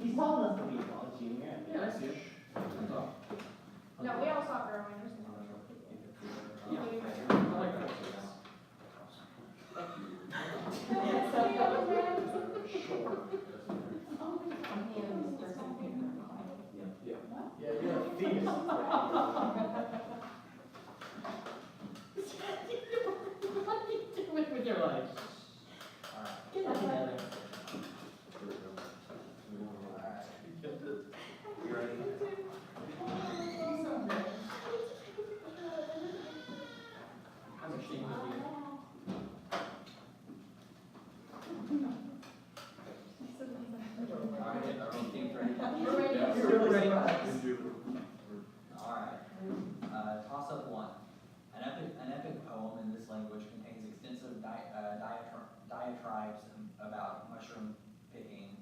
He's telling us to be a junior. Yeah, I see it. No, we all saw growing or something. Yeah, I like that. Yeah, you're a fetus. What are you doing with your life? Get it together. You ready? I'm ashamed of you. All right, our own team's ready. We're ready. Yeah. You're really Ready? All right. Toss up one. An epic poem in this language contains extensive diatribes about mushroom picking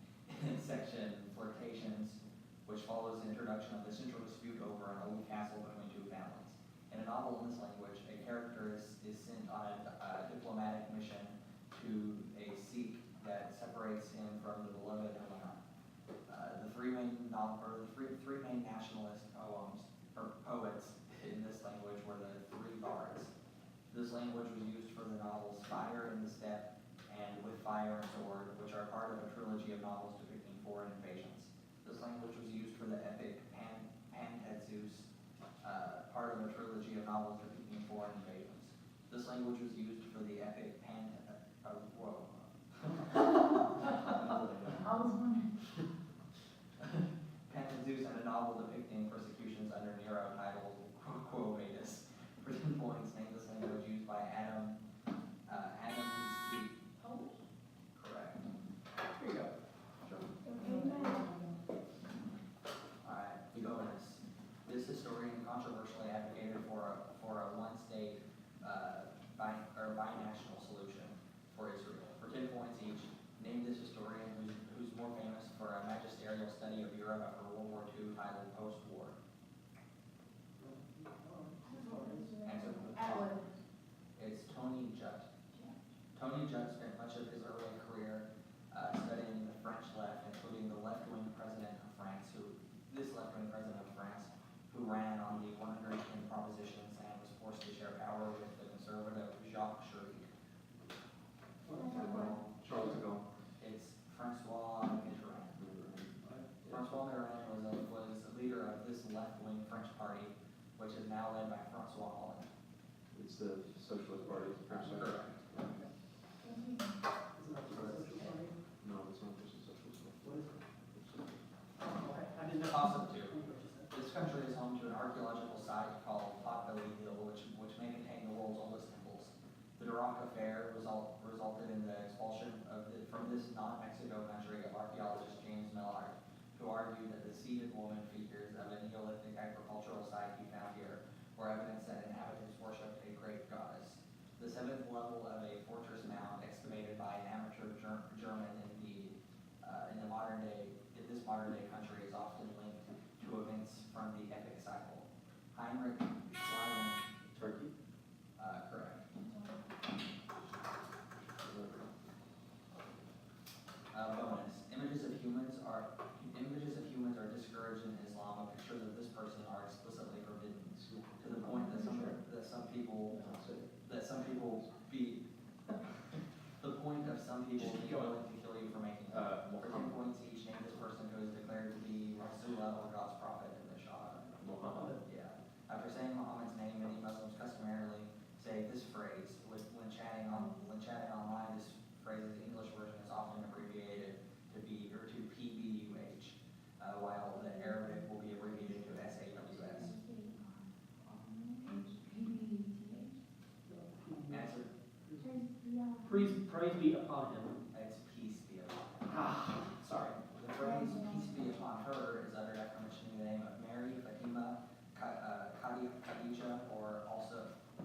in section flirtations, which follows the introduction of the central dispute over an old castle between two families. In a novel in this language, a character is sent on a diplomatic mission to a Sikh that separates him from the beloved Helena. The three main nationalist poems or poets in this language were the three bards. This language was used for the novels Fire in the Steppe and With Fire and Sword, which are part of a trilogy of novels depicting foreign invasions. This language was used for the epic Pantetsus, part of a trilogy of novels depicting foreign invasions. This language was used for the epic Pantetsus and a novel depicting persecutions under Nero titled Quo Vadis. For 10 points, name this language used by Adam C. Correct. Here you go. Alright, bonus. This historian controversially advocated for a one-state binational solution for Israel. For 10 points each, name this historian who's more famous for a magisterial study of Europe after World War II titled Post-War. Answer. It's Tony Judt. Tony Judt spent much of his early career studying the French left, including the left-wing president of France, who ran on the 110 propositions and was forced to share power with the conservative Jacques Chirac. Charles de Gaulle. It's Francois Mitterrand. Francois Mitterrand was a leader of this left-wing French party, which is now led by Francois Hollande. It's the Socialist Party, French Socialist. Correct. No, it's not the Socialist. What is it? Toss up two. This country is home to an archaeological site called Potbelly Hill, which may contain the world's oldest temples. The Duroc affair resulted in the expulsion from this non-Mexico country of archaeologist James Millard, who argued that the seated woman figures of a Neolithic agricultural site he found here were evidence that inhabitants worshipped a great goddess. The seventh level of a fortress mound excavated by an amateur German in this modern day country is often linked to events from the epic cycle. Heinrich Schliemann. Turkey? Correct. Bonus. Images of humans are discouraged in Islam, and pictures of this person are explicitly forbidden, to the point that some people be the point of some people being willing to kill you for making it. For 10 points each, name this person who is declared to be Rasulullah or God's prophet in the Shah. Muhammad. Yeah. After saying Muhammad's name, many Muslims customarily say this phrase. When chatting online, this phrase's English version is often abbreviated to PBUH, while the Arabic will be abbreviated to SAWS. Answer. Praise be upon him. It's peace be upon him. Sorry. The phrase peace be upon her is uttered after mentioning the name of Mary, Fatima, Khadija, or also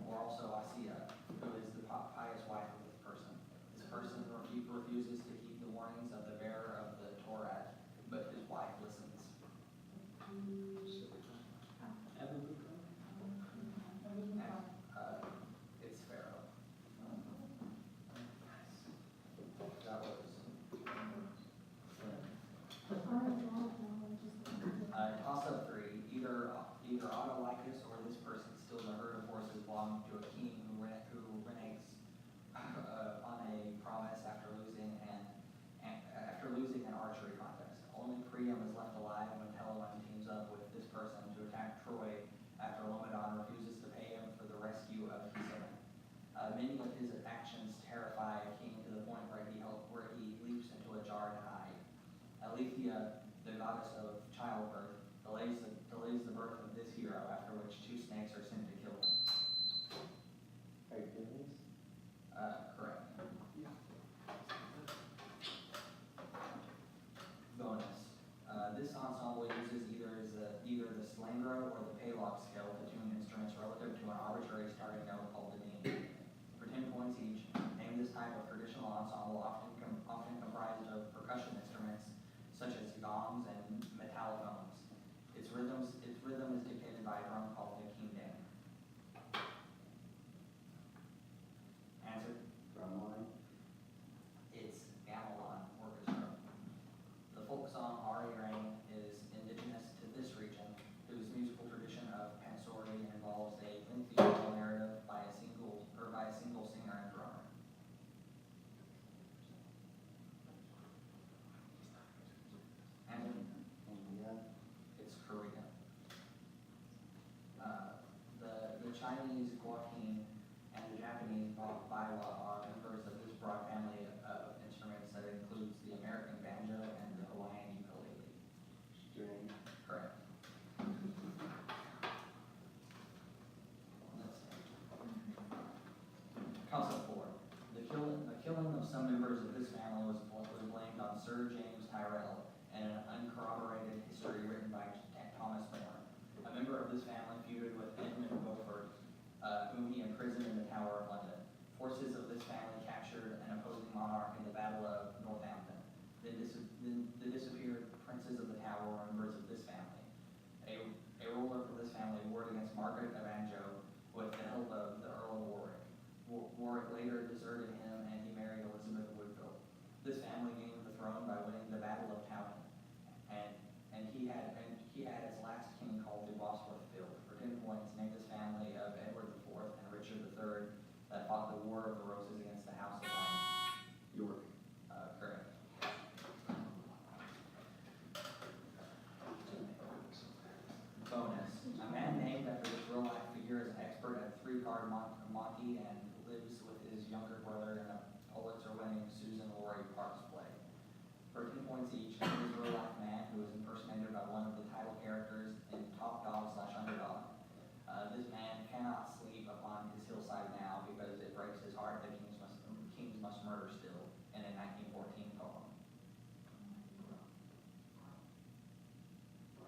Asiya, who is the pious wife of this person. This person refuses to heed the warnings of the bearer of the Torah, but his wife listens. It's Pharaoh. That was. his actions terrify a king to the point where he leaps into a jar to hide. Aletheia, the goddess of childbirth, delays the birth of this hero, after which two snakes are sent to kill him. Hercules? Correct. Bonus. This ensemble uses either the slangro or the paylog scale to tune instruments relative to an arbitrary starting note called the dean. For 10 points each, name this type of traditional ensemble often comprised of percussion instruments such as gongs and metallophones. Its rhythm is dictated by a drum called the kingdam. Answer? Drumline? It's gamelan orchestra. The folk song Ari Rain is indigenous to this region, whose musical tradition of pansori involves a lengthy vocal narrative by a single singer and drummer. Answer? India? It's Korea. The Chinese guaqin and the Japanese baiwa are members of this broad family of instruments that includes the American banjo and the Hawaiian ukulele. String? Correct. Let's see. Concept 4. The killing of some members of this family was blamed on Sir James Tyrrell and an uncorroborated history written by Thomas More. A member of this family feuded with Edmund Beaufort, whom he imprisoned in the Tower of London. Forces of this family captured an opposing monarch in the Battle of Northampton. The disappeared princes of the Tower were members of this family. A ruler from this family warred against Margaret of Anjou with the help of the Earl of Warwick. Warwick later deserted him and he married Elizabeth Woodville. This family gained the throne by winning the Battle of Towton, and he had its last king called the Bosworth Field. For 10 points, name this family of Edward IV and Richard III that fought the War of the Roses against the House of Lang. York. Correct. Bonus. A man named after this real-life figure is an expert at three-card Monty and lives with his younger brother in a Pulitzer-winning Susan Laurie Parks play. For 10 points each, name this real-life man who is impersonated by one of the title characters in Top Dog/Underdog. This man cannot sleep upon his hillside now because it breaks his heart that kings must murder still in a 1914 poem.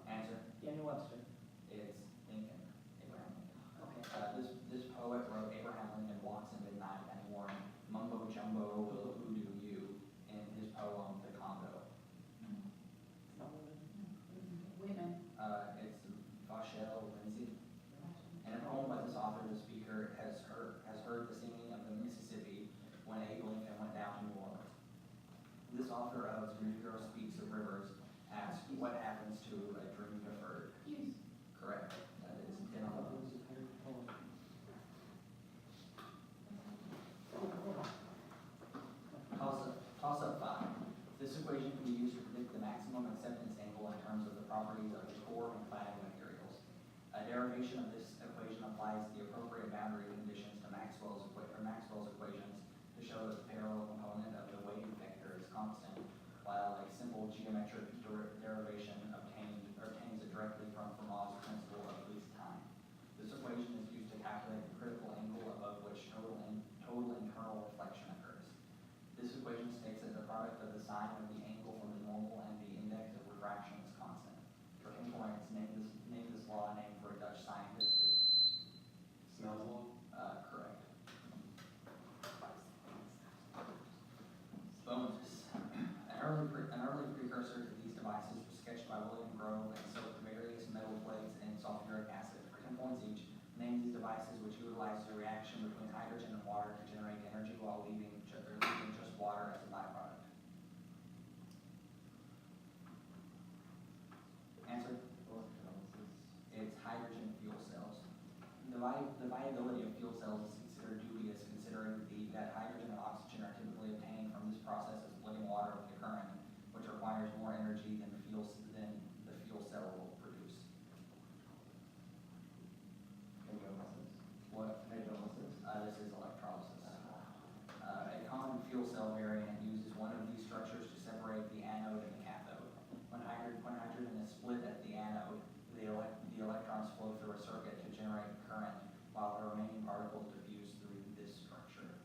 Answer? Daniel Webster. It's Lincoln, Abraham Lincoln. Okay. This poet wrote Abraham Lincoln walks in midnight and wore mumbo jumbo will hoodoo you in his poem The Congo. Women. It's Vachel Lindsay. In a poem by this author, the speaker has heard the singing of the Mississippi when Abe Lincoln went down to New Orleans. This author of Zero Speaks of Rivers asks what happens to a dream deferred. Hughes. Correct. That is 10 on the list. Toss-up 5. This equation can be used to predict the maximum acceptance angle in terms of the properties of the core and cladding materials. A derivation of this equation applies the appropriate boundary conditions to Maxwell's equations to show that the parallel component of the weighting vector is constant, while a simple geometric derivation obtains it directly from Fermat's principle of least time. This equation is used to calculate the critical angle above which total internal reflection occurs. This equation states that the product of the sine of the angle from the normal and the index of refraction is constant. For 10 points, name this law named for a Dutch scientist. Snell's law? Correct. Bonus. An early precursor to these devices was sketched by William Grove and soaked various metal plates in sulfuric acid. For 10 points each, name these devices which utilize the reaction between hydrogen and water to generate energy while leaving just water as a byproduct. Answer? It's hydrogen fuel cells. The viability of fuel cells is considered dubious, considering that hydrogen and oxygen are typically obtained from this process of splitting water with the current, which requires more energy than the fuel cell will produce. Hydrolysis? What? Hydrolysis? This is electrolysis. current, while the remaining particles diffuse through this structure.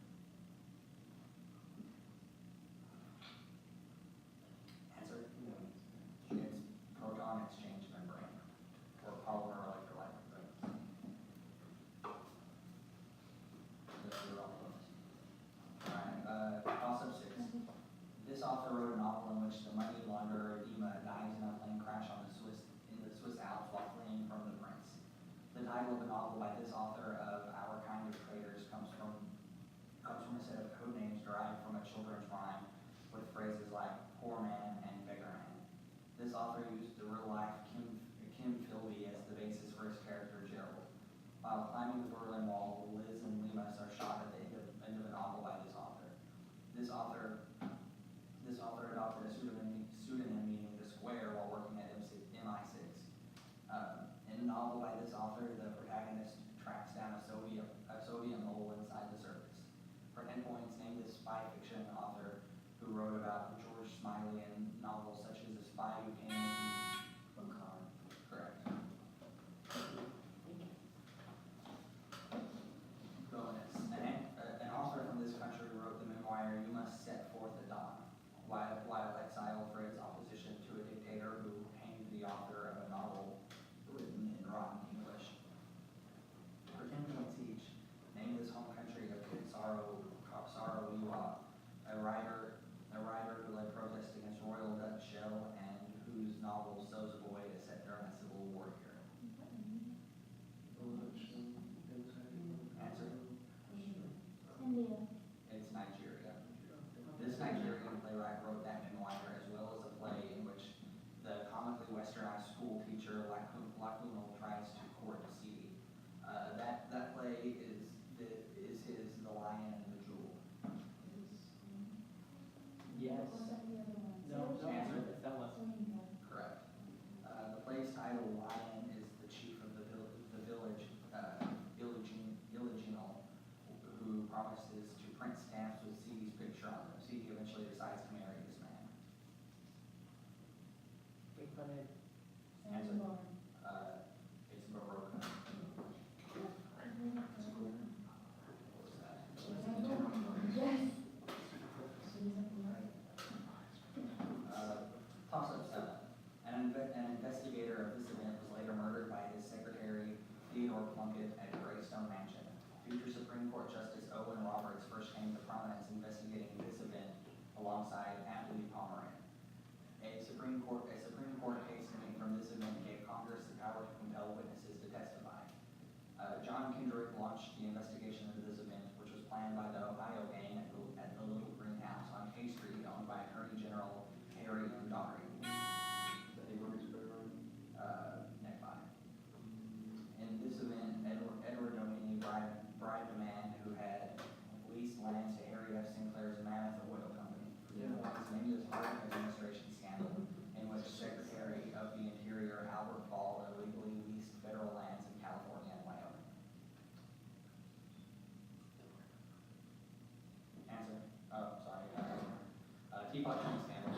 Answer? It's proton exchange membrane, or polymer electrolyte. Those are all of those. Alright, toss-up 6. This author wrote a novel in which the money launderer Dima dies in a plane crash in the Swiss Alps while fleeing from the prince. The title of the novel by this author of Our Kind of Traders comes from a set of code names derived from a children's rhyme with phrases like poor man and beggar man. This author used the real-life Kim Philby as the basis for his character Gerald. While climbing the Berlin Wall, Liz and Lemus are shot at the end of the novel by this author. This author adopted a pseudonym meaning the square while working at MI6. In the novel by this author, the protagonist tracks down a Soviet mole inside the surface. For 10 points, name this spy fiction author who wrote about George Smiley in novels such as The Spy Who Came from Car. Correct. Bonus. An author from this country wrote the memoir You Must Set Forth at Dawn, while exiled for his opposition to a dictator who hanged the author of a novel written in rotten English. For 10 points each, name this home country of Kid Saro-Wiwa, a writer who led protests against Royal Dutch Shell and whose novel sows a boy is set during a civil war here. Answer? India. It's Nigeria. This Nigerian playwright wrote that memoir as well as a play in which the comically westernized school teacher Lakuno tries to court Sidi. That play is his The Lion and the Jewel. Yes. What about the other one? No, Say it answer again. if that was. Correct. The play's title, Lion, is the chief of the village, Illegino, who promises to print stamps with Sidi's picture on them. Sidi eventually decides to marry this man. Big funny. Answer. Sanborn. It's Baroka. Yes. Toss-up 7. An investigator of this event was later murdered by his secretary, Theodore Plunkett, at Grayson Mansion. Future Supreme Court Justice Owen Roberts first came to prominence investigating this event alongside Anthony Pomeroy. A Supreme Court case stemming from this event gave Congress the power to compel witnesses to testify. John Kendrick launched the investigation into this event, which was planned by the Ohio gang at the Little Greenhouse on K Street, owned by Attorney General Harry M. Daugherty. Next 5. In this event, Edward Domini bribed a man who had leased lands to Harry F. Sinclair's Mammoth Oil Company. His name is Harding Administration Scandal, in which Secretary of the Interior Albert Fall illegally leased federal lands in California and Wyoming. Answer. Oh, sorry. Teapot Train Scandal.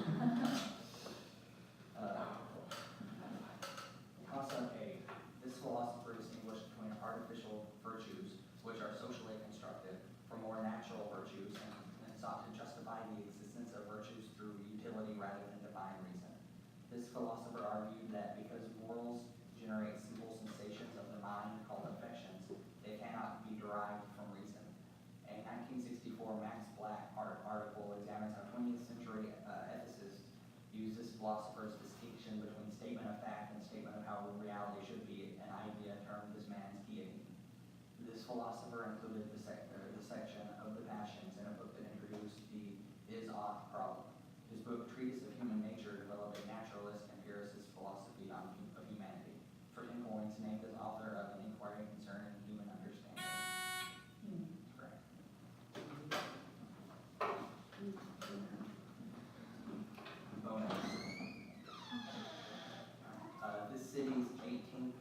Toss-up 8. This philosopher distinguished between artificial virtues, which are socially constructed, from more natural virtues, and sought to justify the existence of virtues through utility rather than divine reason. This philosopher argued that because morals generate simple sensations of the mind called affections, they cannot be derived from reason. A 1964 Max Black article examines how 20th century ethicists use this philosopher's distinction between statement of fact and statement of how reality should be, an idea termed this man's deity. This philosopher included the section of the passions in a book that introduced the is-ought problem. His book, Treatise of Human Nature, developed a naturalist empiricist philosophy of humanity. For 10 points, named as author of an inquiry concerning human understanding. Correct. Bonus. This city's 18th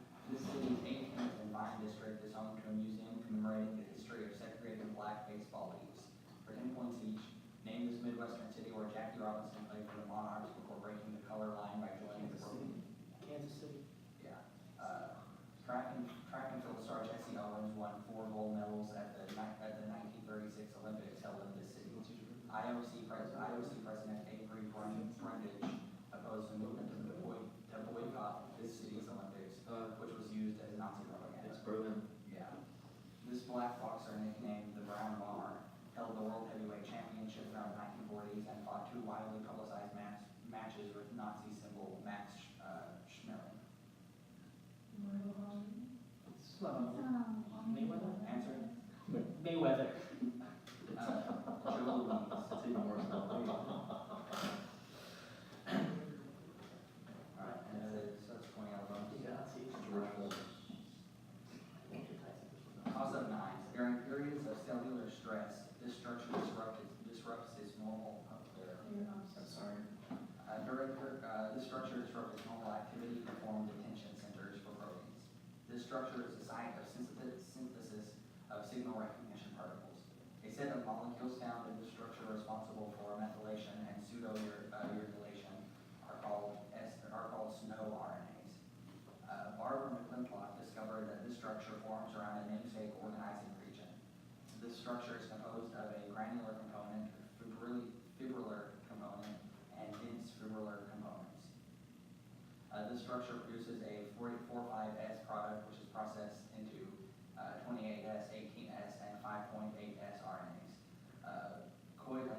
and Vine District is home to a museum commemorating the history of segregated black baseball leagues. For 10 points each, name this Midwestern city where Jackie Robinson played for the Monarchs before breaking the color line by joining the program. Kansas City. Yeah. Track and field star Jesse IOC President Avery Brundage opposed a movement to boycott this city's Olympics, which was used as Nazi propaganda. It's Berlin. Yeah. This black boxer, nicknamed the Brown Bomber, held the World Heavyweight Championship around the 1940s and fought two widely publicized matches with Nazi symbol Max Schmeling. Slow. Mayweather? Answer? Mayweather. Joe Louise. It's even worse than that. Alright, and so that's 20 out of them. Cause of 9. During periods of cellular stress, this structure disrupts its normal this structure disrupts its normal activity to form detention centers for proteins. This structure is a site of synthesis of signal recognition particles. A set of molecules found in this structure responsible for methylation and pseudo-uridylation are called SNO RNAs. Barbara McClintock discovered that this structure forms around a namesake organizing region. This structure is composed of a granular component, fibrillar component, and dense fibrillar components. This structure produces a 45S product, which is processed into 28S, 18S, and 5.8S RNAs. Coilin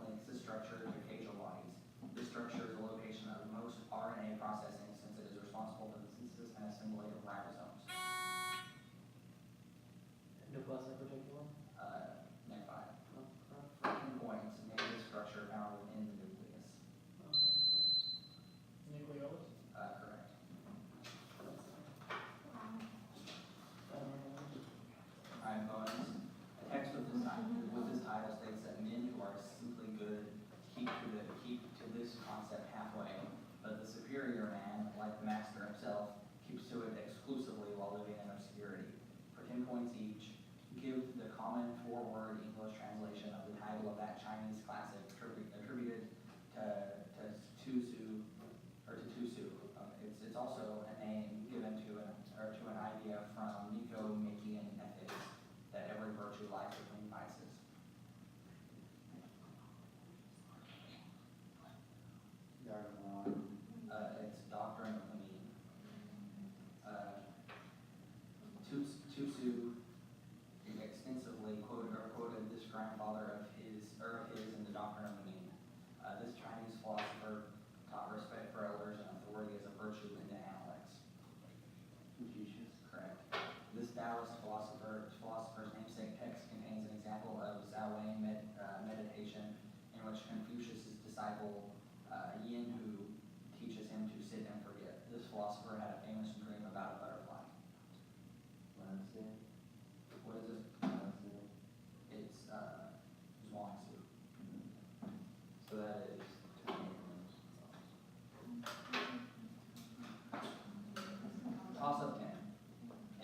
links this structure to causal bodies. This structure is the location of most RNA processing since it is responsible for the synthesis and assembly of ribosomes. Nucleus in particular? Next 5. 14 points. Name this structure found within the nucleus. Nucleolus? Correct. Alright, bonus. A text with this title states that men who are simply good keep to this concept halfway, but the superior man, like the master himself, keeps to it exclusively while living in obscurity. For 10 points each, give the common four-word English translation of the title of that Chinese classic attributed to Tusu. It's also a name given to an idea from Nico-Machian ethics that every virtue lies between vices. It's doctrine of the mean. Tusu extensively quoted this grandfather of his in the doctrine of the mean. This Chinese philosopher taught respect for elders and authority as a virtue in the Analects. Confucius. Correct. This Taoist philosopher's namesake text contains an example of Zhao Wei meditation in which Confucius' disciple Yin Hu teaches him to sit and forget. This philosopher had a famous dream about a butterfly. Lansing. What is it? Lansing. It's Zhuangzi. So that is 10 points. Toss of 10.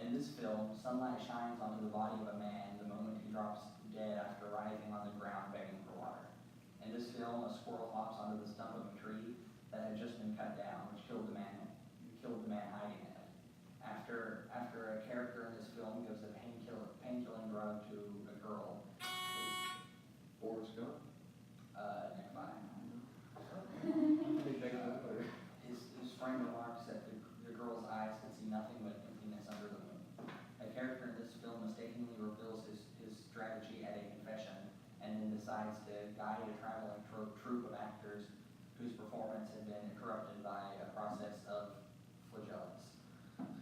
In this film, sunlight shines onto the body of a man the moment he drops dead after writhing on the ground begging for water. In this film, a squirrel hops onto the stump of a tree that had just been cut down, which killed the man hiding in it. After a character in this film gives a painkilling drug to a girl, Forrest Gump. Nick Vine. Big Vampire. His friend remarks that the girl's eyes can see nothing but emptiness under the moon. A character in this film mistakenly reveals his strategy at a confession and then decides to guide a traveling troupe of actors whose performance had been corrupted by a process of flagellants.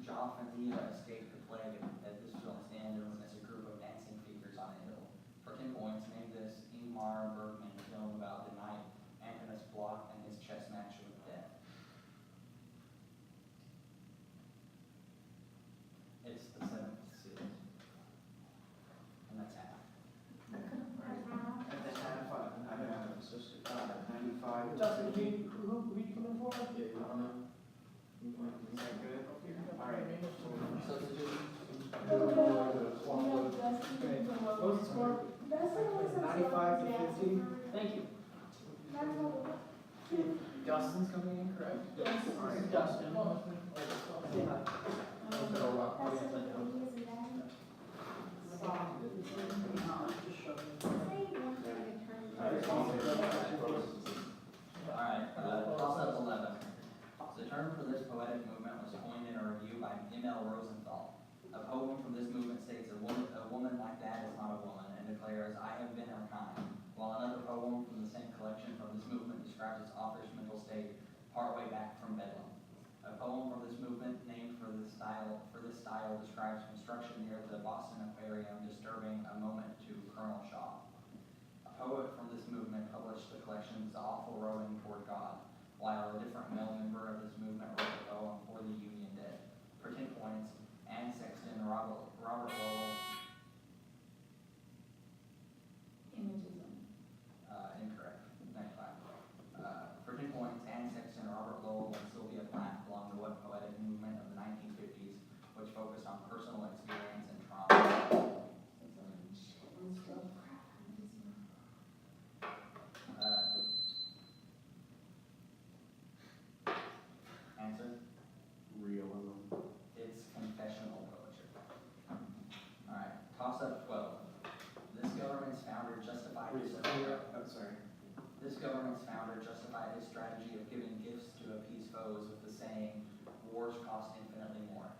Joff and Leah escape the plague at this film's end and witness a group of dancing figures on a hill. For 10 points, name this Ingmar Bergman film about the night Antonis Bloch and his chess match with death. It's The Seventh Seal. And that's half. That's half 5. I don't have a sister. 95. Justin, who you coming for? Yeah, you don't know. Is that good? All right. Substitute. What was the score? 95 to 50. Thank you. Dustin's coming in, correct? Yes. All right, Dustin. Say hi. Say one. M.L. Rosenthal. A poem from this movement states, a woman like that is not a woman, and declares, I have been her kind. While another poem from the same collection from this movement describes its author's mental state partway back from Bedlam. A poem from this movement, named for this style, describes construction near the Boston Aquarium disturbing a moment to Colonel Shaw. A poet from this movement published the collection The Awful Rowing Toward God, while a different male member of this movement wrote a poem for the Union Dead. For 10 points, Anne Sexton, Robert Lowell, Imagism. incorrect, next time. For 10 points, Anne Sexton, Robert Lowell, and Sylvia Plath belong to what poetic movement of the 1950s, which focused on personal experience and trauma. Answer? Realism. It's confessional poetry. Alright, toss-up 12. This government's founder justified his I'm sorry. This government's founder justified his strategy of giving gifts to appease foes with the saying, wars cost infinitely more.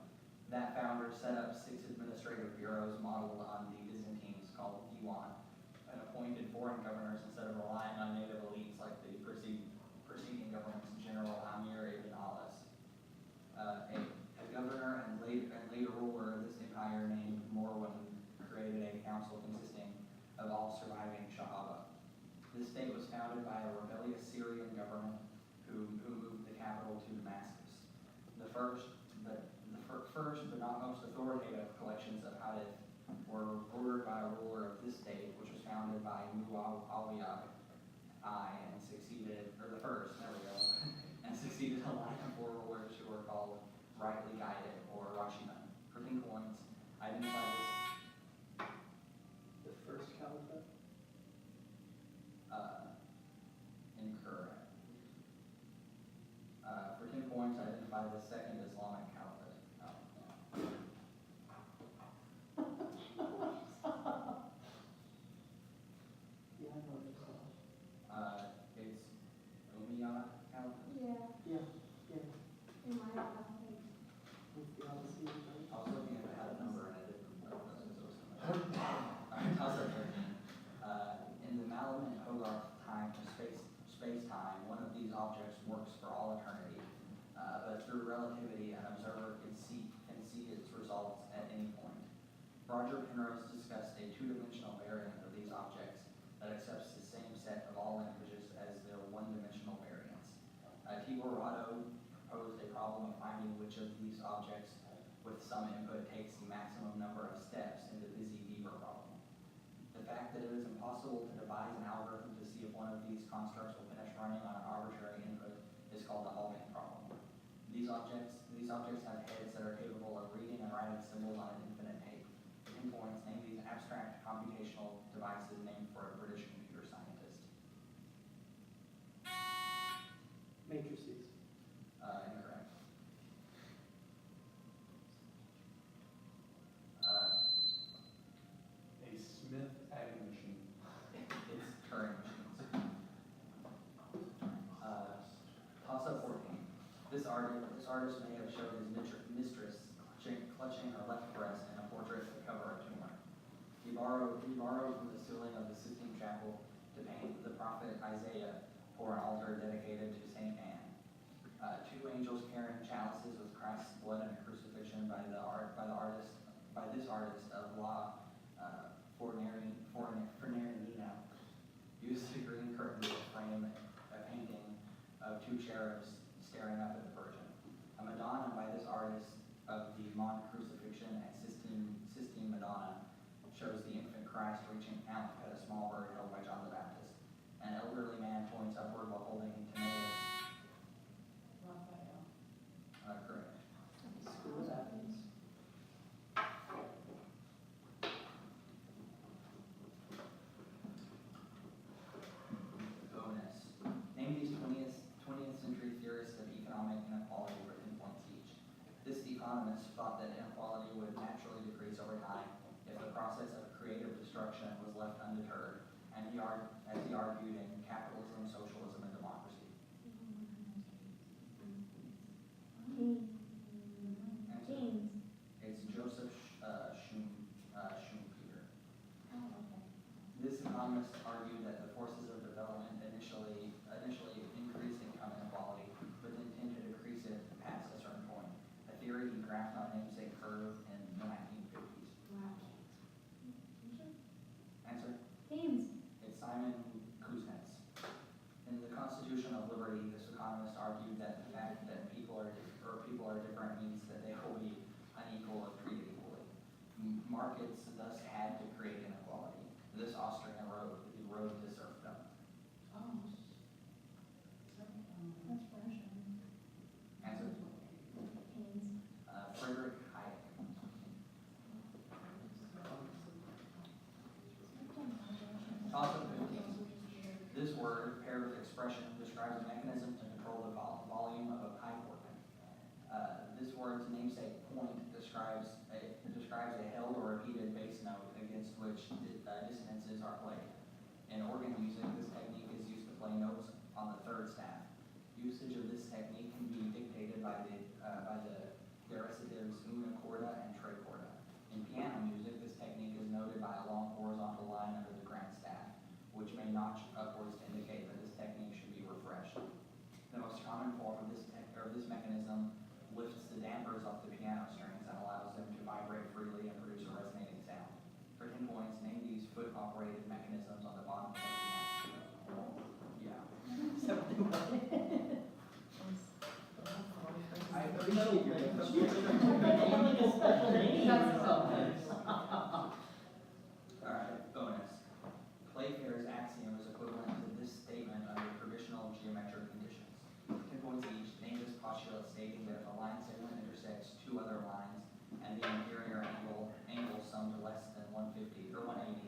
That founder set up 6 administrative bureaus modeled on the Byzantines called diwan, and appointed foreign governors instead of relying on native elites like the preceding government's general Amir ibn Alas. A governor and later ruler of this empire named Morwan created a council consisting of all surviving Shahaba. This state was founded by a rebellious Syrian government who moved the capital to Damascus. The first but not most authoritative collections of hadith were ordered by a ruler of this state, which was founded by Muawiyah and succeeded a line of 4 rulers who were called rightly guided or Rashidun. For 10 points, identify this. The first caliphate? Incorrect. For 10 points, identify the second Islamic caliphate. Yeah, I know this. It's Umayyad caliphate. Yeah, Yeah, in my opinion. with the Odyssey, right? I was looking if it had a number and I didn't. That's because it was Alright, toss-up 13. In the Malam and Hogarth time of space-time, one of these objects works for all eternity, but through relativity, an observer can see its results at any point. Roger Penrose discussed a 2-dimensional variant of these objects that accepts the same set of all languages as their 1-dimensional variants. Tibor Otto proposed a problem of finding which of these objects with some input takes the maximum number of steps in the busy beaver problem. The fact that it is impossible to devise an algorithm to see if one of these constructs will finish running on an arbitrary input is called the halving problem. These objects have heads that are capable of reading and writing symbols on an infinite tape. 10 points, name these abstract computational devices named for a British computer scientist. Matrices. Incorrect. A Smith adding machine. It's Turing machines. Toss-up 14. This artist may have showed his mistress clutching her left breast in a portrait to cover a tumor. He borrowed from the ceiling of the Sistine Chapel to paint the prophet Isaiah for an altar dedicated to Saint Anne. 2 angels carrying chalices with Christ's blood and a crucifixion by this artist of La Fornarina used the green curtain to frame a painting of 2 cherubs staring up at the Virgin. A Madonna by this artist of the Mont Crucifixion at Sistine Madonna shows the infant Christ reaching out at a small bird held by John the Baptist. An elderly man points upward while holding Timaeus. Raphael. Correct. School of Athens. Bonus. Name these 20th century theorists of economic inequality for 10 points each. This economist thought that inequality would naturally decrease over time if the process of creative destruction was left undeterred, and as he argued in Capitalism, Socialism, and Democracy. King. argued that the forces of development initially increase income inequality, but then tend to decrease it past a certain point. A theory he graphed on namesake curve in the 1950s. Wow. Answer? Haynes. It's Simon Kuznets. In the Constitution of Liberty, this economist argued that the fact that people are different means that they will be unequal or treated equally. Markets thus had to create inequality. This Austrian road to serfdom. Oh. That's Russian. Answer? Haynes. Frederick Hayek. Toss-up 15. This word, paired with expression, describes a mechanism to control the volume of a pipe organ. This word's namesake point describes a held or repeated bass note against which dissonances are played. In organ music, this technique is used to play notes on the third staff. Usage of this technique can be dictated by the recitatives una corda and tre corda. In piano music, this technique is noted by a long horizontal line under the grand staff, which may notch upwards to indicate that this technique should be refreshed. The most common form of this mechanism lifts the dampers off the piano strings and allows them to vibrate freely and produce a resonating sound. For 10 points, name these foot-operated mechanisms on the bottom of the piano. Yeah. I appreciate your That's like a special name or something. Alright, bonus. Playfair's axiom is equivalent to this statement under traditional geometric conditions. 10 points each. Name this postulate stating that if a line segment intersects two other lines and the interior angle sum to less than 150 or 180,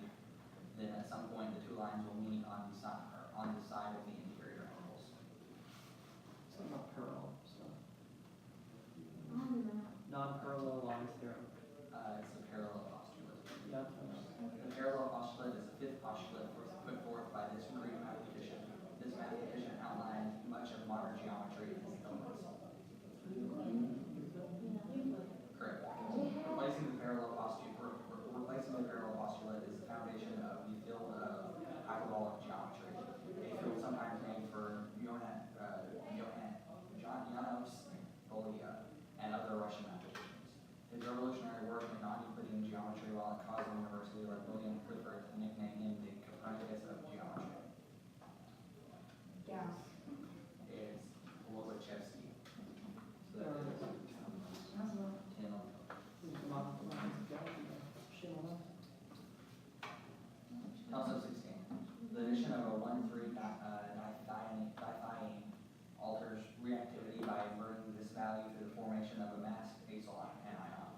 then at some point the two lines will meet on the side of the interior angles. It's not parallel stuff. on that. Non-parallel lines theorem. It's a parallel postulate. Yeah. The parallel postulate is the fifth postulate put forth by this Greek mathematician. This mathematician outlined much of modern geometry in his elements. Correct. Replacing the parallel postulate is the foundation of the field of hyperbolic geometry, a field sometimes named for Janos Bolia and other Russian mathematicians. His revolutionary work in non-Euclidean geometry while at Cosmo University led William Clifford to nickname him the Copernicus of geometry. Gas. It's Lobachevsky. So There that it is is. 10 on Toss-up 16. The addition of a 1,3 dithiene alters reactivity by inverting this value through the formation of a masked acyl anion.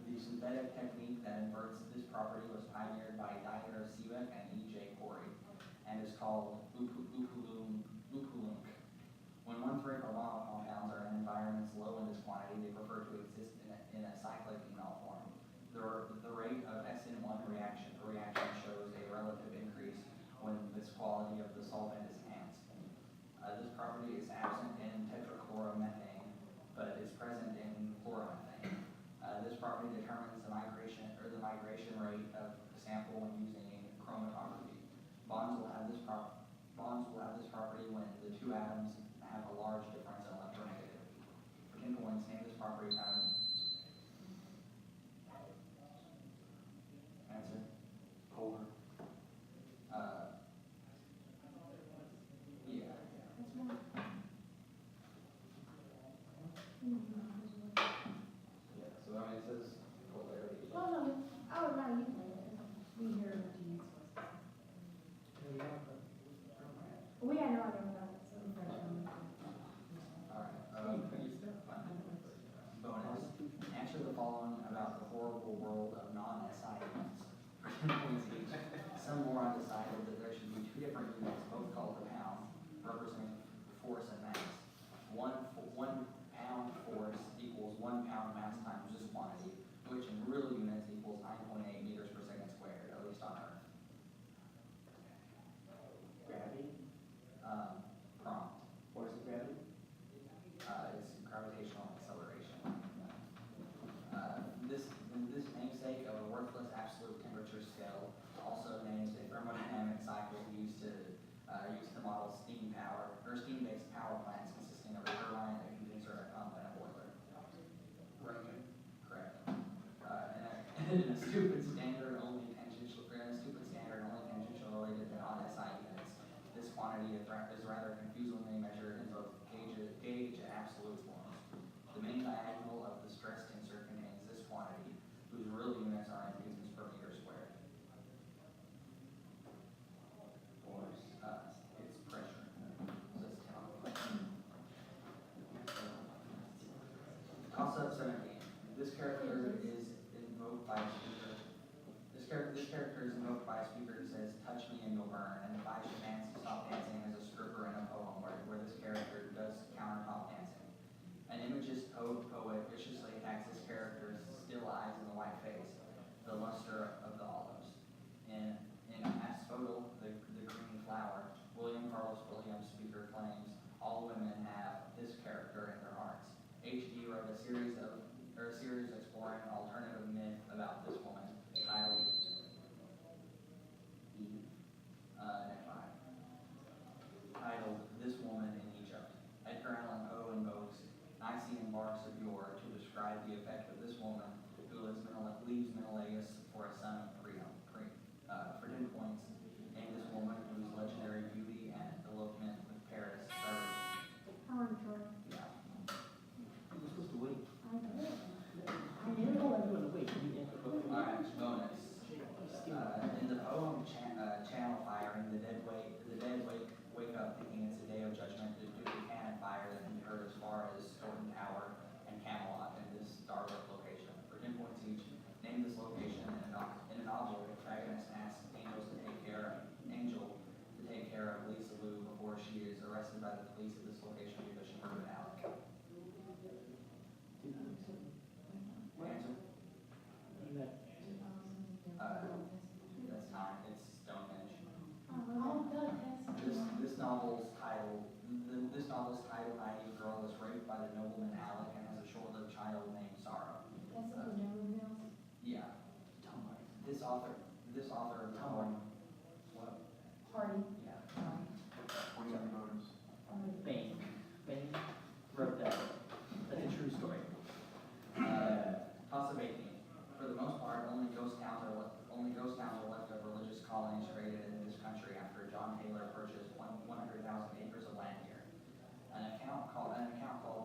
The synthetic technique that inverts this property was pioneered by Dieter Seebeck and E.J. Corey and is called upulunk. When 1,3 carbonyl compounds are in environments low in this quantity, they prefer to exist in a cyclic enol form. The rate of SN1 reaction shows a relative increase when this quality of the solvent is enhanced. This property is absent in tetrachloromethane, but is present in chloromethane. This property determines the migration rate of the sample when using chromatography. Bonds will have this property when the two atoms have a large difference in electronegativity. For 10 points, name this property found. Answer. Polar. Yeah. Yeah, so I mean, it says polarity. Well, no, oh, no, you play it. We hear it. Well, yeah, no, I don't know. Alright, bonus. Answer the following about the horrible world of non-SI units. For 10 points each. Some more undecided that there should be two different units, both called the pound, representing force and mass. One pound force equals 1 pound mass times this quantity, which in real units equals 9.8 meters per second squared, at least on Earth. Gravity? Prompt. Force of gravity? It's gravitational acceleration. This namesake of a worthless absolute temperature scale, also named a thermodynamic cycle, quantity is rather confusingly measured in both gauge and absolute forms. The main diagonal of the stress tensor contains this quantity, whose real units are in newtons per meter squared. Force, it's pressure. So it's 10. Toss-up 17. This character is invoked by a speaker. This character is invoked by a speaker who says, "Touch me and you'll burn," and if I should stop dancing as a stripper in a poem where this character does countertop dancing. An imagist poet viciously attacks this character's still eyes and the white face, the luster of the olives. In Asphodel, the green flower, William Carlos Williams, speaker, claims all women have this character in their hearts. H.D. wrote a series exploring an alternative myth about this woman, titled "This Woman in Egypt." Edgar Allan Poe invokes Nicene barks of yore to describe the effect of this woman who leaves Menelaus for a son of Priam. For 10 points, name this woman whose legendary beauty and elopement with Paris started. Howard Jordan. Yeah. You're supposed to wait. I know. I didn't know I'm doing the wait. You answer both. Alright, bonus. In the poem Channel Fire, the dead wake up thinking it's a day of judgment due to cannon fire that can be heard as far as Stoughton Tower and Camelot in this starlit location. For 10 points each, name this location. In a novel, the protagonist asks Angel to take care of Lisa Lou before she is arrested by the police at this location because she murdered Alec. Answer? That's time. It's Stonehenge. Oh, God, This novel's title, Naive Girl, is raped by the nobleman Alec and has a short-lived child named Sorrow. That's the Never Mills. Yeah. This author of the poem. What? Party. Yeah. 27 voters. Bain wrote that. That's a true story. Toss of 18. For the most part, only ghost towns are left of religious colonies created in this country after John Taylor purchased 100,000 acres of land here. An account called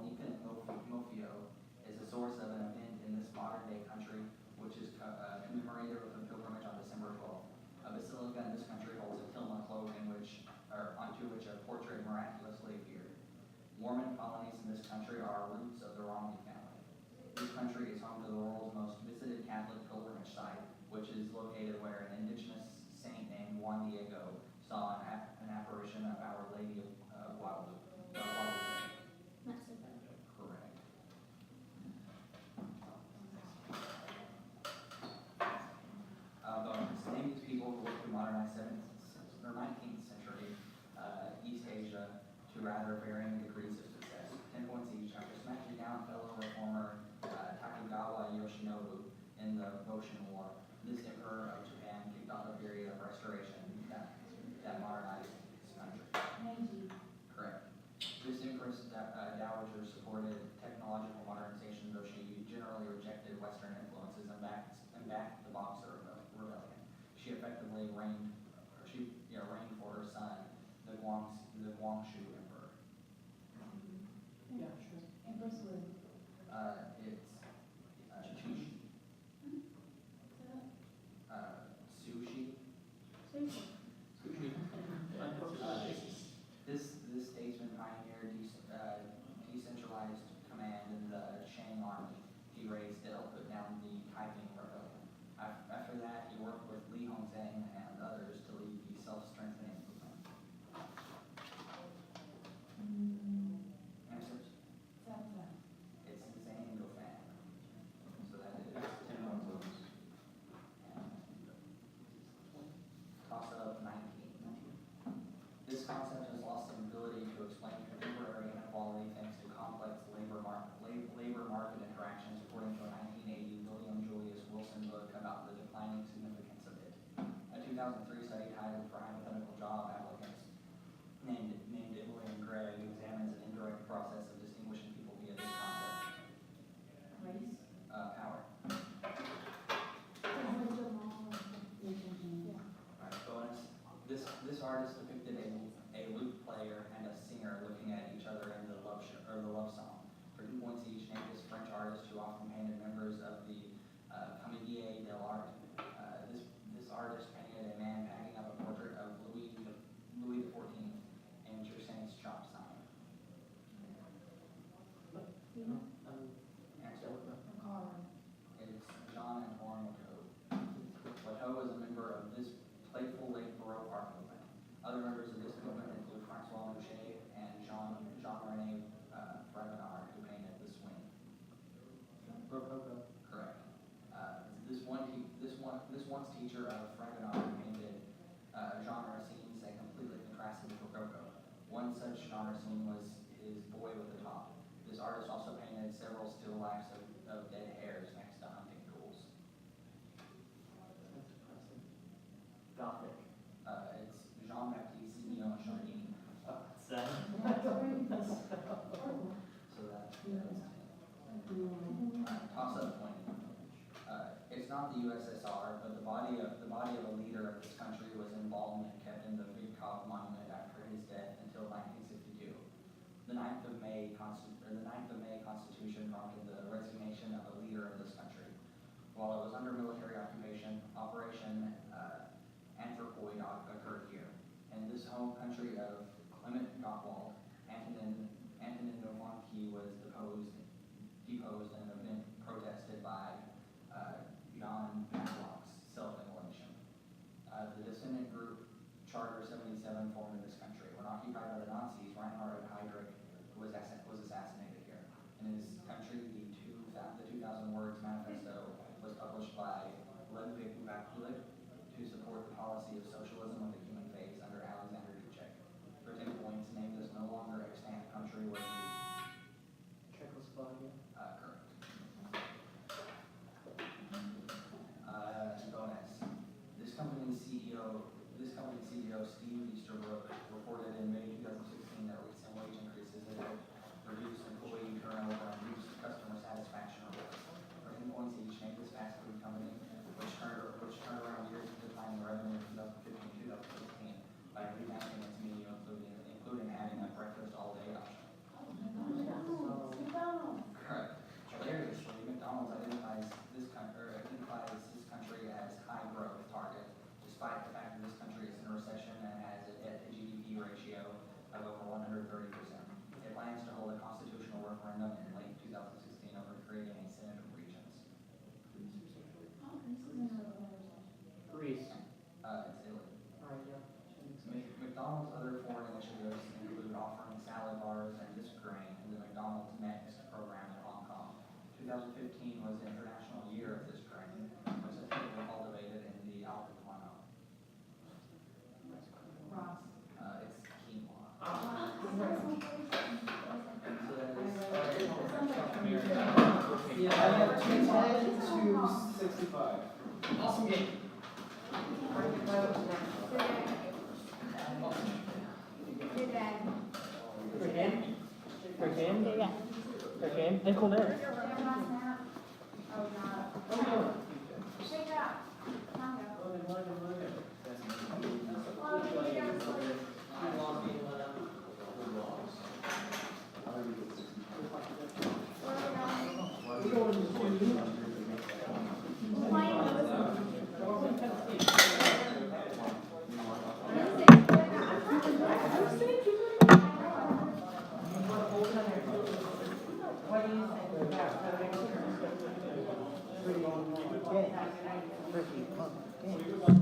Neepin Mofio is the source of an event in this modern-day country, which is commemorated with a pilgrimage on December 12th. A basilica in this country holds a tilma cloak onto which a portrait miraculously appeared. Mormon colonies in this country are roots of the Romney family. This country is home to the world's most visited Catholic pilgrimage site, which is located where an indigenous saint named Juan Diego saw an apparition of Our Lady of Guadalupe. Not so bad. Correct. Bonus. Name these people who worked to modernize 19th century East Asia to rather varying degrees of success. 10 points each. After smashing down fellow reformer Takugawa Yoshinobu in the Boshin War, this emperor of Japan kicked off a period of restoration that modernized his country. Meiji. Correct. This empress dowager supported technological modernization, though she generally rejected Western influences and backed the Boxer Rebellion. She effectively reigned for her son, the Guangxu Emperor. Yeah, sure. Empress Wu. It's Chichi. Sushi. Sushi. This statesman pioneered decentralized command in the Shang army. He raised to help put down the Taiping Rebellion. After that, he worked with Li Hongzhang and others to lead the self-strengthening movement. Answers? Zaza. It's Zhang Dauphin. So that is 10 voters. Toss-up 19. This concept has lost its ability to explain contemporary inequality thanks to complex labor market interactions, according to a 1980 William Julius Wilson book about the declining significance of it. A 2003 study titled For Hypothetical Job Applicants, named Emily and Greg, examines an indirect process of distinguishing people via this concept. Race. Power. Yeah. Alright, bonus. This artist depicted a a lute player and a singer looking at each other in the love song. For 2 points each, name this French artist who often painted members of the Comédie dell'Art. This artist painted a man packing up a portrait of Louis XIV in Jersey's shop sign. Answer. It's Jean Antoine Watteau. Watteau was a member of this playful late Baroque art movement. Other members of this movement include Francois Mouchet and Jean-René Fragonard, who painted The Swing. Rococo. Correct. This once teacher of Fragonard painted genre scenes that completely contrasted with Rococo. One such genre scene was his Boy with the Top. This artist also painted several still lifes of dead hares next to hunting tools. That's impressive. Gothic. It's Jean-Baptiste Guillaume Chardin. So So that's toss up 20. It's not the USSR, but the body of a leader of this country was embalmed and kept in the Vidkov monument after his death until 1962. The 9th of May Constitution granted the resignation of a leader of this country. While it was under military occupation, Operation Anthropoid occurred here. In this home country of Clement Gottwald, Antonin Novansky was deposed in an event protested by Jan Matlock's self-immolation. The descendant group Charter 77 formed in this country. When occupied by the Nazis, Reinhard Heydrich was assassinated here. In his country, the 2,000 words manifesto was published by Ludwig Vakulik to support the policy of socialism with a human face under Alexander Dubček. For 10 points, name this no longer extant country where Czechoslovakia. correct. Bonus. This company's CEO, Steve Easterbrook, reported in May 2016 that recent wage increases had helped reduce employee turnover and reduce customer satisfaction reports. For 10 points each, name this fast food company, which turned around years of declining revenue in 2015-2016 by revamping its menu, including adding a breakfast all-day option. Correct. Hilariously, McDonald's identifies this country as high growth target, despite the fact that this country is in a recession and has a debt to GDP ratio of over 130%. It plans to hold a constitutional referendum in late 2016 over creating a Senate of Regions. Greece. It's Italy. Alright, yeah. McDonald's other foreign initiatives include offering salad bars and disc grain in the McDonald's Next program in Hong Kong. 2015 was the International Year of this grain, which is typically cultivated in the Alpine Plano. It's quinoa. So that is Yeah, I have 10 to 65. Awesome game. Again? Nickel there. Shake it up. Congo. What do you think about the next year? Pretty good. Pretty good.